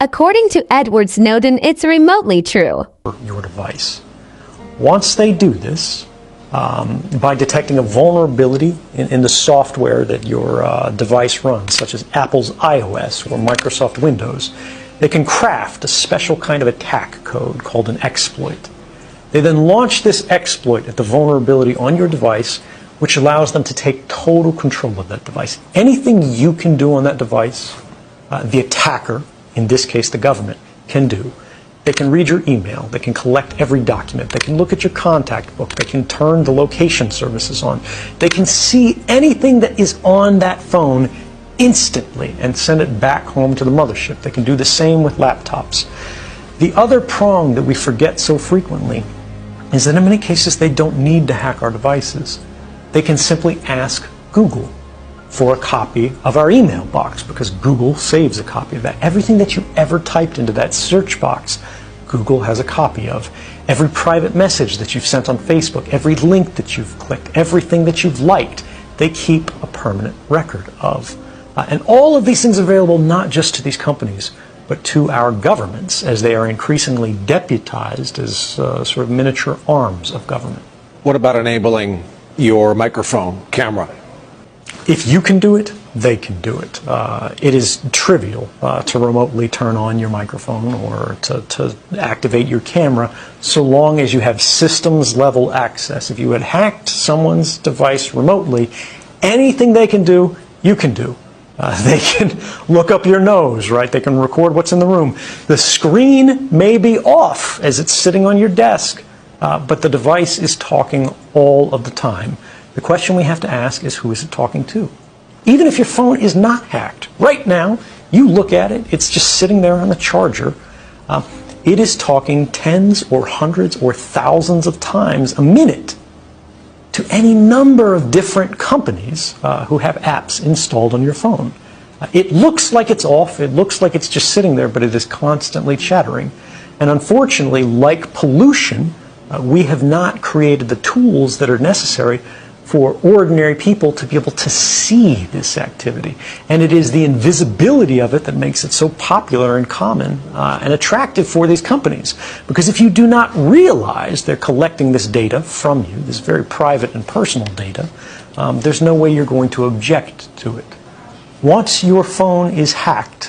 According to Edward Snowden, it's remotely true. Your device. Once they do this, by detecting a vulnerability in the software that your device runs, such as Apple's iOS or Microsoft Windows, they can craft a special kind of attack code called an exploit. They then launch this exploit at the vulnerability on your device, which allows them to take total control of that device. Anything you can do on that device, the attacker, in this case the government, can do. They can read your email, they can collect every document, they can look at your contact book, they can turn the location services on, they can see anything that is on that phone instantly and send it back home to the mothership. They can do the same with laptops. The other prong that we forget so frequently is that in many cases they don't need to hack our devices. They can simply ask Google for a copy of our email box, because Google saves a copy of that. Everything that you ever typed into that search box, Google has a copy of. Every private message that you've sent on Facebook, every link that you've clicked, everything that you've liked, they keep a permanent record of. And all of these things are available not just to these companies, but to our governments, as they are increasingly deputized as sort of miniature arms of government. What about enabling your microphone camera? If you can do it, they can do it. It is trivial to remotely turn on your microphone or to activate your camera, so long as you have systems level access. If you had hacked someone's device remotely, anything they can do, you can do. They can look up your nose, right? They can record what's in the room. The screen may be off as it's sitting on your desk, but the device is talking all of the time. The question we have to ask is, who is it talking to? Even if your phone is not hacked, right now, you look at it, it's just sitting there on the charger. It is talking tens or hundreds or thousands of times a minute to any number of different companies who have apps installed on your phone. It looks like it's off, it looks like it's just sitting there, but it is constantly chattering. And unfortunately, like pollution, we have not created the tools that are necessary for ordinary people to be able to see this activity. And it is the invisibility of it that makes it so popular and common and attractive for these companies. Because if you do not realize they're collecting this data from you, this very private and personal data, there's no way you're going to object to it. Once your phone is hacked,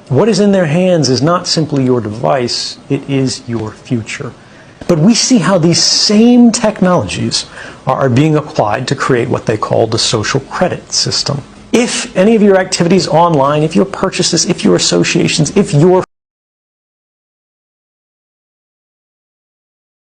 what is in their hands is not simply your device, it is your future. But we see how these same technologies are being applied to create what they call the social credit system. If any of your activities online, if your purchases, if your associations, if your